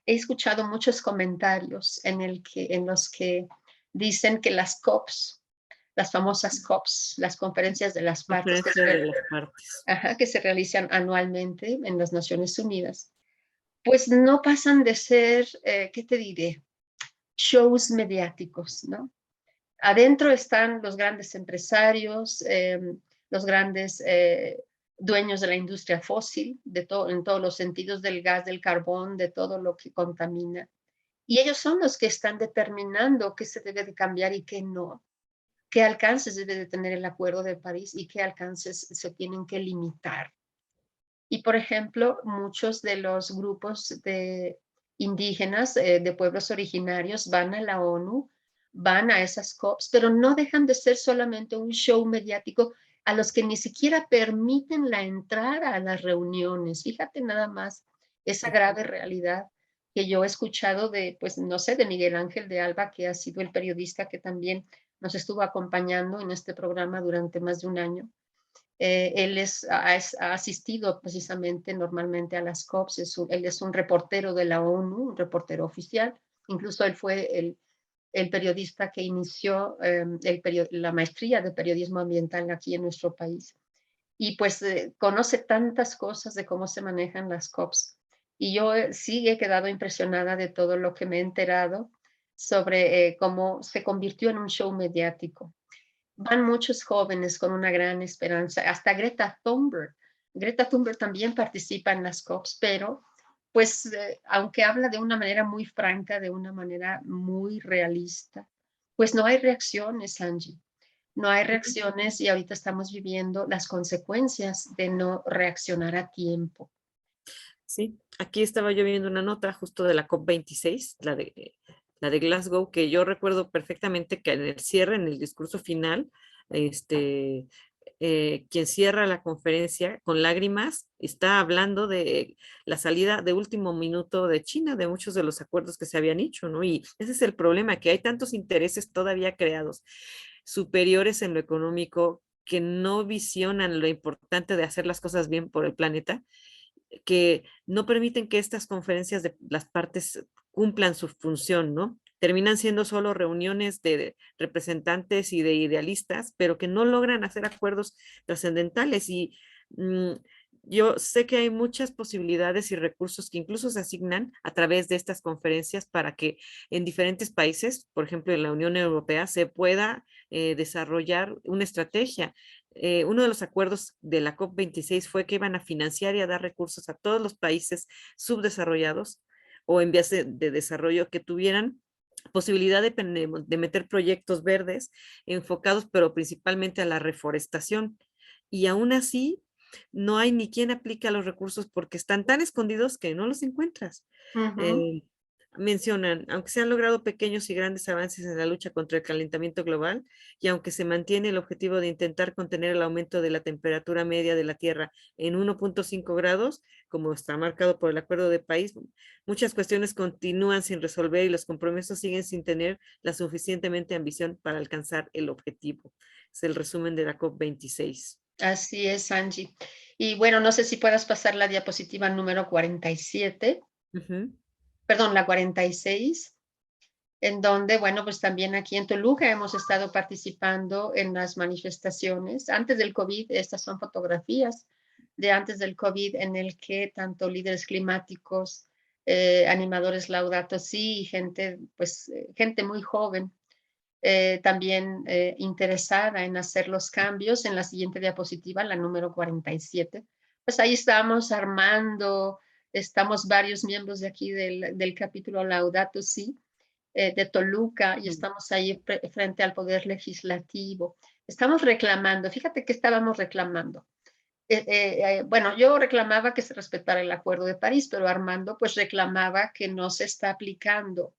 he escuchado muchos comentarios en los que dicen que las COPs, las famosas COPs, las conferencias de las partes Conferencia de las partes. que se realizan anualmente en las Naciones Unidas, pues no pasan de ser, ¿qué te diré? Shows mediáticos, ¿no? Adentro están los grandes empresarios, los grandes dueños de la industria fósil, en todos los sentidos del gas, del carbón, de todo lo que contamina. Y ellos son los que están determinando qué se debe de cambiar y qué no, qué alcances debe de tener el Acuerdo de París y qué alcances se tienen que limitar. Y, por ejemplo, muchos de los grupos de indígenas, de pueblos originarios, van a la ONU, van a esas COPs, pero no dejan de ser solamente un show mediático a los que ni siquiera permiten la entrada a las reuniones. Fíjate nada más esa grave realidad que yo he escuchado de, pues no sé, de Miguel Ángel de Alba, que ha sido el periodista que también nos estuvo acompañando en este programa durante más de un año. Él ha asistido precisamente normalmente a las COPs, él es un reportero de la ONU, un reportero oficial, incluso él fue el periodista que inició la maestría de periodismo ambiental aquí en nuestro país. Y pues conoce tantas cosas de cómo se manejan las COPs. Y yo sí he quedado impresionada de todo lo que me he enterado sobre cómo se convirtió en un show mediático. Van muchos jóvenes con una gran esperanza, hasta Greta Thunberg. Greta Thunberg también participa en las COPs, pero pues aunque habla de una manera muy franca, de una manera muy realista, pues no hay reacciones, Angie. No hay reacciones y ahorita estamos viviendo las consecuencias de no reaccionar a tiempo. Sí, aquí estaba yo viendo una nota justo de la COP26, la de Glasgow, que yo recuerdo perfectamente que en el cierre, en el discurso final, este, quien cierra la conferencia con lágrimas está hablando de la salida de último minuto de China, de muchos de los acuerdos que se habían hecho, ¿no? Y ese es el problema, que hay tantos intereses todavía creados, superiores en lo económico, que no visionan lo importante de hacer las cosas bien por el planeta, que no permiten que estas conferencias de las partes cumplan su función, ¿no? Terminan siendo solo reuniones de representantes y de idealistas, pero que no logran hacer acuerdos trascendentales. Y yo sé que hay muchas posibilidades y recursos que incluso se asignan a través de estas conferencias para que en diferentes países, por ejemplo en la Unión Europea, se pueda desarrollar una estrategia. Uno de los acuerdos de la COP26 fue que iban a financiar y a dar recursos a todos los países subdesarrollados o en vías de desarrollo que tuvieran posibilidad de meter proyectos verdes enfocados, pero principalmente a la reforestación. Y aún así, no hay ni quien aplique a los recursos porque están tan escondidos que no los encuentras. Ujú. Eh, Mencionan, aunque se han logrado pequeños y grandes avances en la lucha contra el calentamiento global y aunque se mantiene el objetivo de intentar contener el aumento de la temperatura media de la Tierra en 1.5 grados, como está marcado por el Acuerdo de París, muchas cuestiones continúan sin resolver y los compromisos siguen sin tener la suficientemente ambición para alcanzar el objetivo. Es el resumen de la COP26. Así es, Angie. Y bueno, no sé si puedas pasar la diapositiva número 47, Ujú. perdón, la 46, en donde, bueno, pues también aquí en Toluca hemos estado participando en las manifestaciones. Antes del COVID, estas son fotografías de antes del COVID en el que tanto líderes climáticos, animadores Laudato Si y gente, pues, gente muy joven, también interesada en hacer los cambios. En la siguiente diapositiva, la número 47, pues ahí estamos armando, estamos varios miembros de aquí del capítulo Laudato Si, de Toluca, y estamos ahí frente al Poder Legislativo. Estamos reclamando, fíjate que estábamos reclamando. Bueno, yo reclamaba que se respetara el Acuerdo de París, pero Armando pues reclamaba que no se está aplicando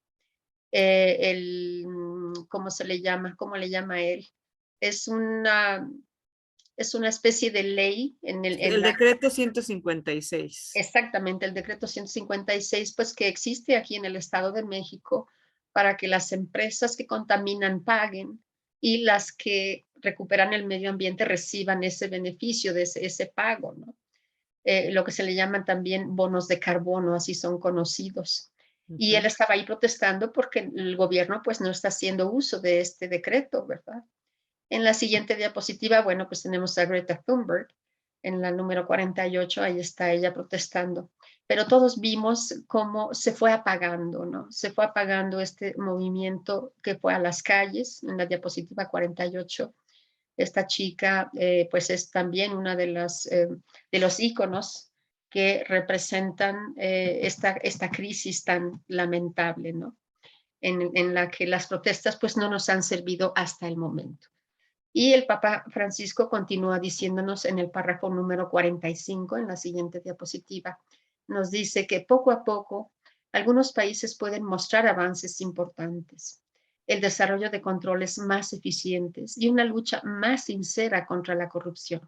¿cómo se le llama? ¿Cómo le llama él? Es una, es una especie de ley en El la, decreto 156. exactamente, el decreto 156, pues que existe aquí en el Estado de México para que las empresas que contaminan paguen y las que recuperan el medio ambiente reciban ese beneficio de ese pago, ¿no? Lo que se le llaman también bonos de carbono, así son conocidos. Y él Ujú. estaba ahí protestando porque el gobierno pues no está haciendo uso de este decreto, ¿verdad? En la siguiente diapositiva, bueno, pues tenemos a Greta Thunberg en la número 48, ahí está ella protestando. Pero todos vimos cómo se fue apagando, ¿no? Se fue apagando este movimiento que fue a las calles en la diapositiva 48. Esta chica, pues es también una de los íconos que representan esta crisis tan lamentable, ¿no? En la que las protestas pues no nos han servido hasta el momento. Y el Papa Francisco continúa diciéndonos en el párrafo número 45, en la siguiente diapositiva, nos dice que poco a poco algunos países pueden mostrar avances importantes. el desarrollo de controles más eficientes y una lucha más sincera contra la corrupción.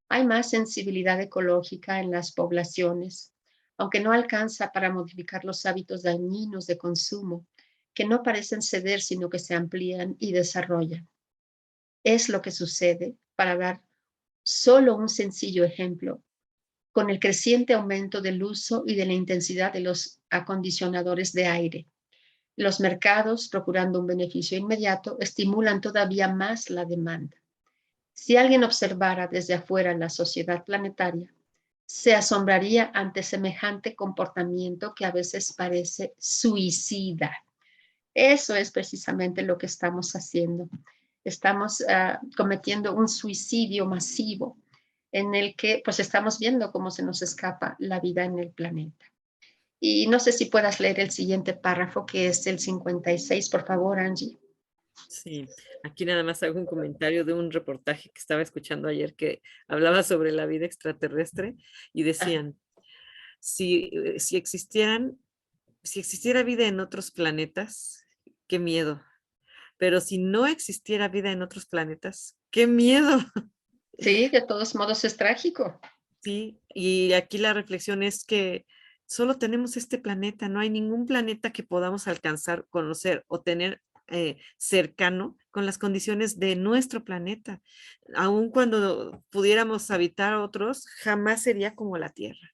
Hay más sensibilidad ecológica en las poblaciones, aunque no alcanza para modificar los hábitos dañinos de consumo, que no parecen ceder, sino que se amplían y desarrollan. Es lo que sucede, para dar solo un sencillo ejemplo, con el creciente aumento del uso y de la intensidad de los acondicionadores de aire. Los mercados, procurando un beneficio inmediato, estimulan todavía más la demanda. Si alguien observara desde afuera la sociedad planetaria, se asombraría ante semejante comportamiento que a veces parece suicida. Eso es precisamente lo que estamos haciendo. Estamos cometiendo un suicidio masivo en el que pues estamos viendo cómo se nos escapa la vida en el planeta. Y no sé si puedas leer el siguiente párrafo, que es el 56, por favor, Angie. Sí, aquí nada más hago un comentario de un reportaje que estaba escuchando ayer que hablaba sobre la vida extraterrestre y Ah, decían, si si existiera vida en otros planetas, qué miedo. Pero si no existiera vida en otros planetas, qué miedo. sí, de todos modos es trágico. Sí, y aquí la reflexión es que solo tenemos este planeta, no hay ningún planeta que podamos alcanzar, conocer o tener cercano con las condiciones de nuestro planeta. Aun cuando pudiéramos habitar otros, jamás sería como la Tierra.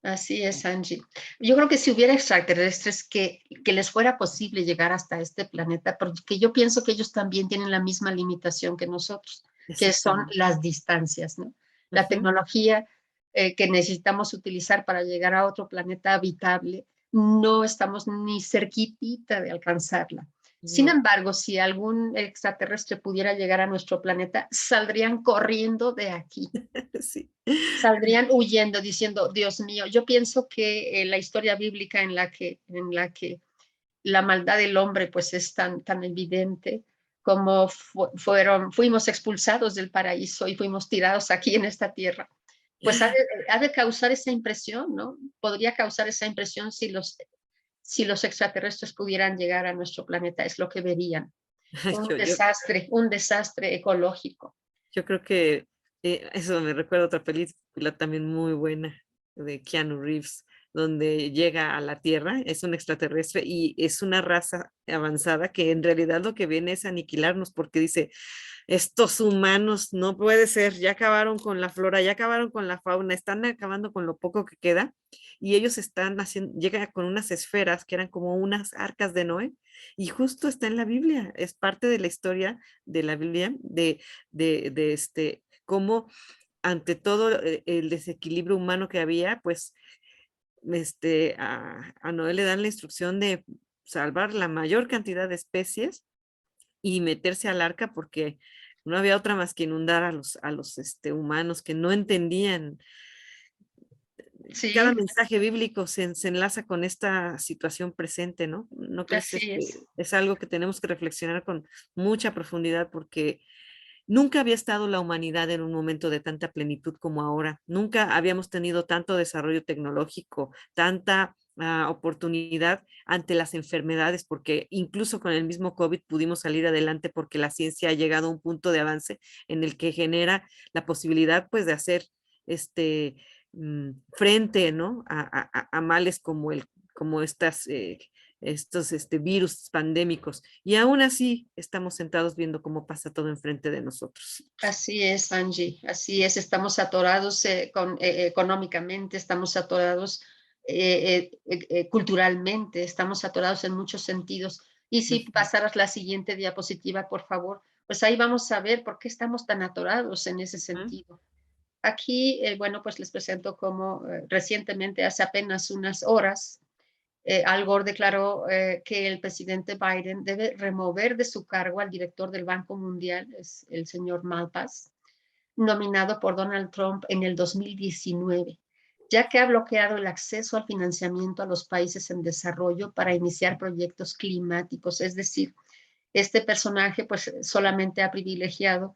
Así es, Angie. Yo creo que si hubiera extraterrestres que les fuera posible llegar hasta este planeta, porque yo pienso que ellos también tienen la misma limitación que nosotros, que son Exactamente. las distancias, ¿no? La Ujú. tecnología que necesitamos utilizar para llegar a otro planeta habitable, no estamos ni cerquitita de alcanzarla. Sin No, embargo, si algún extraterrestre pudiera llegar a nuestro planeta, saldrían corriendo de aquí, sí. saldrían huyendo diciendo, Dios mío. Yo pienso que la historia bíblica en la que la maldad del hombre pues es tan evidente, como fuimos expulsados del paraíso y fuimos tirados aquí en esta tierra, pues ha de causar esa impresión, ¿no? Podría causar esa impresión si los extraterrestres pudieran llegar a nuestro planeta, es lo que verían. Ay, Un desastre ecológico. yo creo que eso me recuerda a otra película también muy buena de Keanu Reeves, donde llega a la Tierra, es un extraterrestre y es una raza avanzada que en realidad lo que viene es aniquilarnos porque dice, estos humanos no puede ser, ya acabaron con la flora, ya acabaron con la fauna, están acabando con lo poco que queda y ellos están haciendo, llega con unas esferas que eran como unas arcas de Noé y justo está en la Biblia, es parte de la historia de la Biblia cómo ante todo el desequilibrio humano que había, pues a Noé le dan la instrucción de salvar la mayor cantidad de especies y meterse al arca porque no había otra más que inundar a los humanos que no entendían. Cada Sí, mensaje bíblico se enlaza con esta situación presente, ¿no? ¿No crees? así es. Es algo que tenemos que reflexionar con mucha profundidad porque nunca había estado la humanidad en un momento de tanta plenitud como ahora. Nunca habíamos tenido tanto desarrollo tecnológico, tanta oportunidad ante las enfermedades, porque incluso con el mismo COVID pudimos salir adelante porque la ciencia ha llegado a un punto de avance en el que genera la posibilidad, pues, de hacer este frente, ¿no? A males como como estos virus pandémicos. Y aún así estamos sentados viendo cómo pasa todo enfrente de nosotros. Así es, Angie, así es. Estamos atorados económicamente, estamos atorados culturalmente, estamos atorados en muchos sentidos. Y si Ujú, pasaras la siguiente diapositiva, por favor, pues ahí vamos a ver por qué estamos tan atorados en ese ujú, sentido. Aquí, bueno, pues les presento cómo recientemente, hace apenas unas horas, Al Gore declaró que el presidente Biden debe remover de su cargo al director del Banco Mundial, es el señor Malpass, nominado por Donald Trump en el 2019, ya que ha bloqueado el acceso al financiamiento a los países en desarrollo para iniciar proyectos climáticos. Es decir, este personaje pues solamente ha privilegiado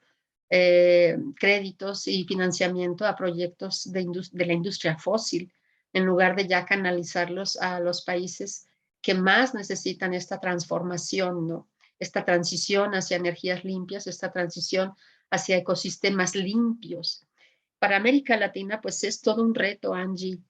créditos y financiamiento a proyectos de la industria fósil, en lugar de ya canalizarlos a los países que más necesitan esta transformación, ¿no? Esta transición hacia energías limpias, esta transición hacia ecosistemas limpios. Para América Latina, pues es todo un reto, Angie,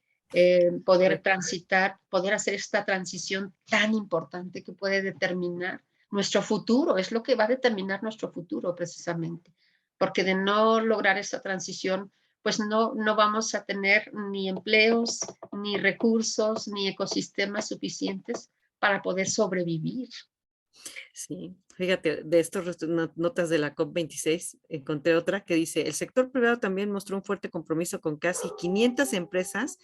poder transitar, poder hacer esta transición tan importante que puede determinar nuestro futuro, es lo que va a determinar nuestro futuro precisamente, porque de no lograr esa transición, pues no vamos a tener ni empleos, ni recursos, ni ecosistemas suficientes para poder sobrevivir. Sí, fíjate, de estas notas de la COP26 encontré otra que dice, el sector privado también mostró un fuerte compromiso con casi 500 empresas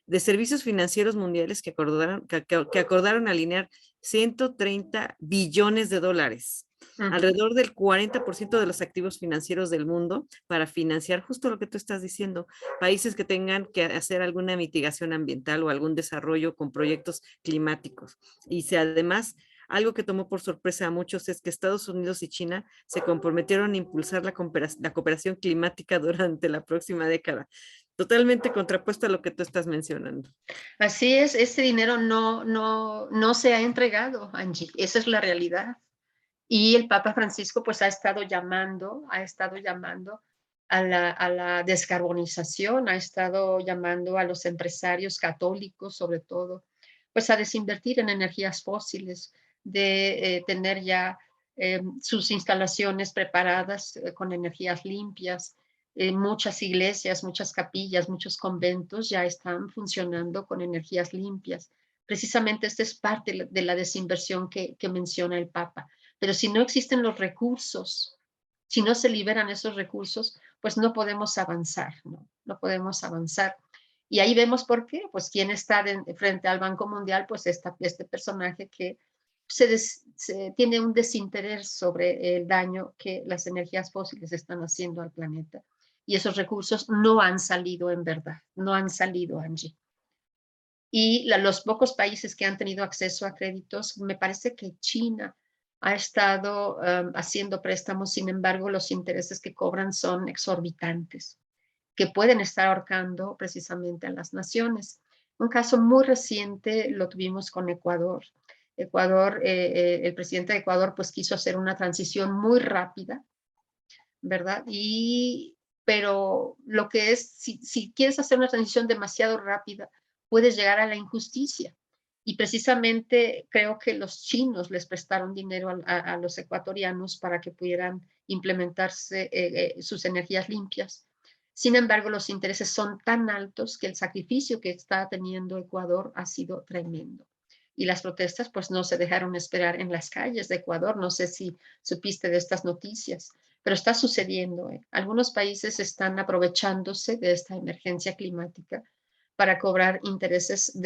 de servicios financieros mundiales que acordaron alinear 130 billones de dólares, Ujú. alrededor del 40% de los activos financieros del mundo, para financiar justo lo que tú estás diciendo, países que tengan que hacer alguna mitigación ambiental o algún desarrollo con proyectos climáticos. Y si además algo que tomó por sorpresa a muchos es que Estados Unidos y China se comprometieron a impulsar la cooperación climática durante la próxima década. Totalmente contrapuesto a lo que tú estás mencionando. Así es, ese dinero no se ha entregado, Angie, esa es la realidad. Y el Papa Francisco pues ha estado llamando a la descarbonización, ha estado llamando a los empresarios católicos sobre todo, pues a desinvertir en energías fósiles, de tener ya sus instalaciones preparadas con energías limpias. Muchas iglesias, muchas capillas, muchos conventos ya están funcionando con energías limpias. Precisamente esta es parte de la desinversión que menciona el Papa. Pero si no existen los recursos, si no se liberan esos recursos, pues no podemos avanzar, ¿no? No podemos avanzar. Y ahí vemos por qué, pues quién está frente al Banco Mundial, pues este personaje que tiene un desinterés sobre el daño que las energías fósiles están haciendo al planeta. Y esos recursos no han salido en verdad, no han salido, Angie. Y los pocos países que han tenido acceso a créditos, me parece que China ha estado haciendo préstamos, sin embargo, los intereses que cobran son exorbitantes, que pueden estar ahorcando precisamente a las naciones. Un caso muy reciente lo tuvimos con Ecuador. Ecuador, el presidente de Ecuador, pues quiso hacer una transición muy rápida, ¿verdad? Pero lo que es, si quieres hacer una transición demasiado rápida, puedes llegar a la injusticia. Y precisamente creo que los chinos les prestaron dinero a los ecuatorianos para que pudieran implementarse sus energías limpias. Sin embargo, los intereses son tan altos que el sacrificio que está teniendo Ecuador ha sido tremendo. Y las protestas pues no se dejaron esperar en las calles de Ecuador. No sé si supiste de estas noticias, pero está sucediendo. Algunos países están aprovechándose de esta emergencia climática para cobrar intereses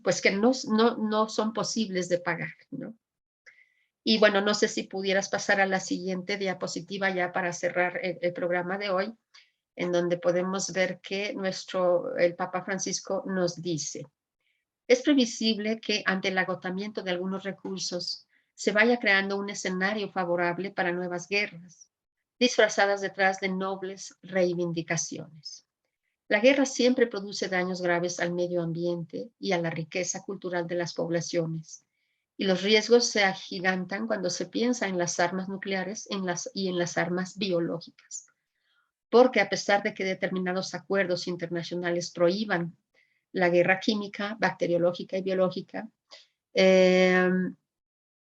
pues que no son posibles de pagar, ¿no? Y bueno, no sé si pudieras pasar a la siguiente diapositiva ya para cerrar el programa de hoy, en donde podemos ver que el Papa Francisco nos dice, es previsible que ante el agotamiento de algunos recursos se vaya creando un escenario favorable para nuevas guerras, disfrazadas detrás de nobles reivindicaciones. La guerra siempre produce daños graves al medio ambiente y a la riqueza cultural de las poblaciones, y los riesgos se agigantan cuando se piensa en las armas nucleares y en las armas biológicas, porque a pesar de que determinados acuerdos internacionales prohíban la guerra química, bacteriológica y biológica, eh,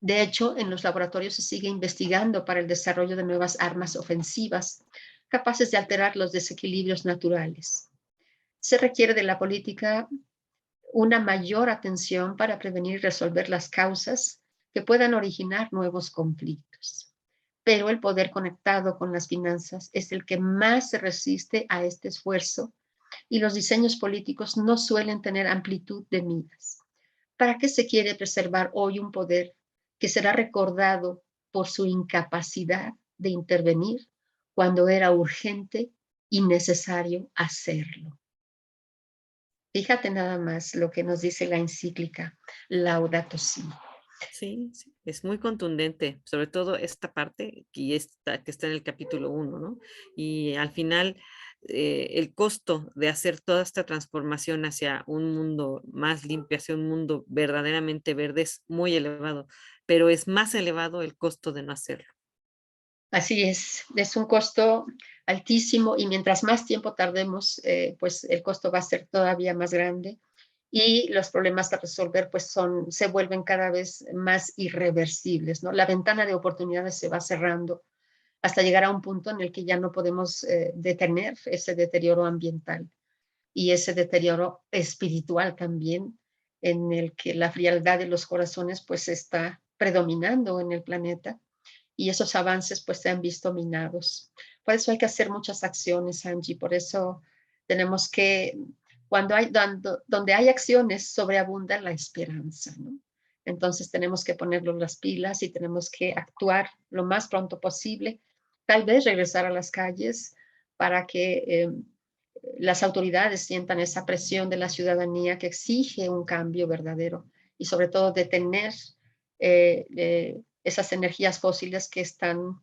de hecho, en los laboratorios se sigue investigando para el desarrollo de nuevas armas ofensivas capaces de alterar los desequilibrios naturales. Se requiere de la política una mayor atención para prevenir y resolver las causas que puedan originar nuevos conflictos. Pero el poder conectado con las finanzas es el que más se resiste a este esfuerzo y los diseños políticos no suelen tener amplitud de miras. ¿Para qué se quiere preservar hoy un poder que será recordado por su incapacidad de intervenir cuando era urgente y necesario hacerlo? Fíjate nada más lo que nos dice la encíclica Laudato Si. Sí, sí, es muy contundente, sobre todo esta parte y esta que está en el capítulo uno, ¿no? Y al final, el costo de hacer toda esta transformación hacia un mundo más limpio, hacia un mundo verdaderamente verde es muy elevado, pero es más elevado el costo de no hacerlo. Así es un costo altísimo y mientras más tiempo tardemos, pues el costo va a ser todavía más grande y los problemas a resolver pues se vuelven cada vez más irreversibles, ¿no? La ventana de oportunidades se va cerrando hasta llegar a un punto en el que ya no podemos detener ese deterioro ambiental y ese deterioro espiritual también, en el que la frialdad de los corazones pues está predominando en el planeta y esos avances pues se han visto minados. Por eso hay que hacer muchas acciones, Angie, por eso tenemos que, donde hay acciones, sobreabunda la esperanza, ¿no? Entonces tenemos que ponernos las pilas y tenemos que actuar lo más pronto posible, tal vez regresar a las calles para que las autoridades sientan esa presión de la ciudadanía que exige un cambio verdadero y sobre todo detener esas energías fósiles que están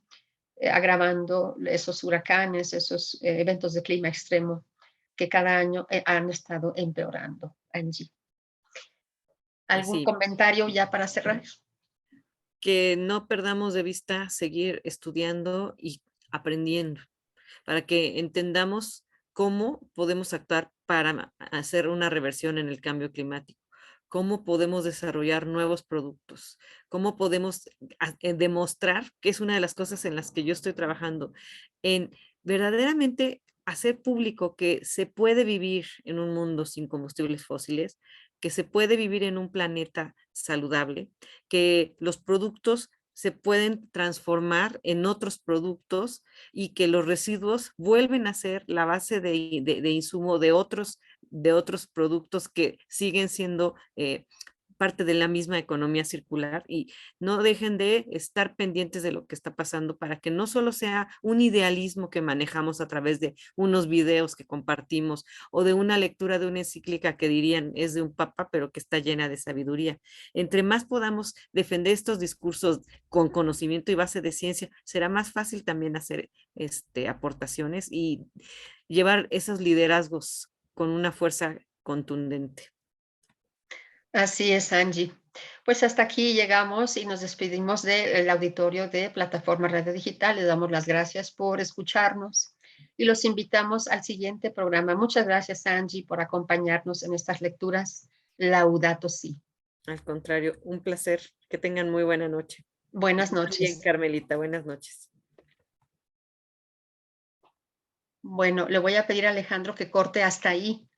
agravando esos huracanes, esos eventos de clima extremo que cada año han estado empeorando. Angie, Pues ¿algún sí, comentario ya para cerrar? que no perdamos de vista seguir estudiando y aprendiendo, para que entendamos cómo podemos actuar para hacer una reversión en el cambio climático, cómo podemos desarrollar nuevos productos, cómo podemos demostrar, que es una de las cosas en las que yo estoy trabajando, en verdaderamente hacer público que se puede vivir en un mundo sin combustibles fósiles, que se puede vivir en un planeta saludable, que los productos se pueden transformar en otros productos y que los residuos vuelven a ser la base de insumo de otros productos que siguen siendo parte de la misma economía circular y no dejen de estar pendientes de lo que está pasando para que no solo sea un idealismo que manejamos a través de unos videos que compartimos o de una lectura de una encíclica que dirían es de un papa, pero que está llena de sabiduría. Entre más podamos defender estos discursos con conocimiento y base de ciencia, será más fácil también hacer aportaciones y llevar esos liderazgos con una fuerza contundente. Así es, Angie. Pues hasta aquí llegamos y nos despedimos del auditorio de Plataforma Radio Digital. Les damos las gracias por escucharnos y los invitamos al siguiente programa. Muchas gracias, Angie, por acompañarnos en estas lecturas. Laudato Si. Al contrario, un placer. Que tengan muy buena noche. Y Buenas tú también, noches. Carmelita, buenas noches. Bueno, le voy a pedir a Alejandro que corte hasta ahí.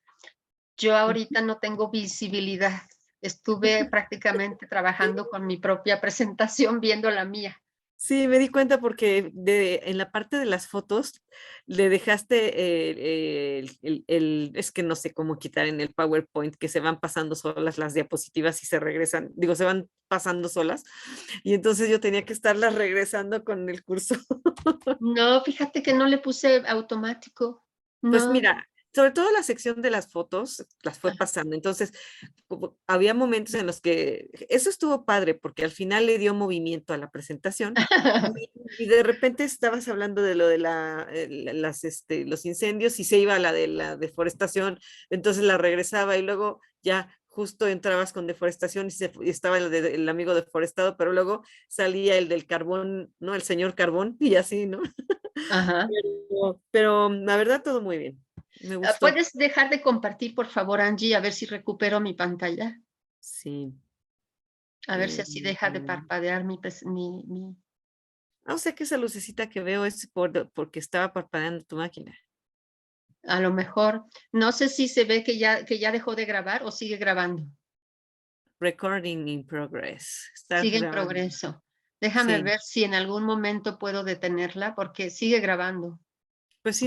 Yo ahorita no tengo visibilidad. Estuve prácticamente trabajando con mi propia presentación viendo la mía. Sí, me di cuenta porque en la parte de las fotos le dejaste es que no sé cómo quitar en el PowerPoint que se van pasando solas las diapositivas y se regresan, digo, se van pasando solas. Y entonces yo tenía que estarlas regresando con el curso. No, fíjate que no le puse automático. Pues No. mira, sobre todo la sección de las fotos las fue pasando. Entonces, había momentos en los que eso estuvo padre porque al final le dio movimiento a la presentación y de repente estabas hablando de lo de los incendios y se iba a la de la deforestación, entonces la regresaba y luego ya justo entrabas con deforestación y estaba el amigo deforestado, pero luego salía el del carbón, ¿no? El señor carbón y así, ¿no? Ajá. Pero la verdad todo muy bien. Me gustó. ¿Puedes dejar de compartir, por favor, Angie, a ver si recupero mi pantalla? Sí. A ver si así deja de parpadear O sea que esa lucecita que veo es porque estaba parpadeando tu máquina. a lo mejor, no sé si se ve que ya dejó de grabar o sigue grabando. Recording in progress. Estás Sigue en grabando. progreso. Déjame Sí. ver si en algún momento puedo detenerla porque sigue grabando. Pues sí,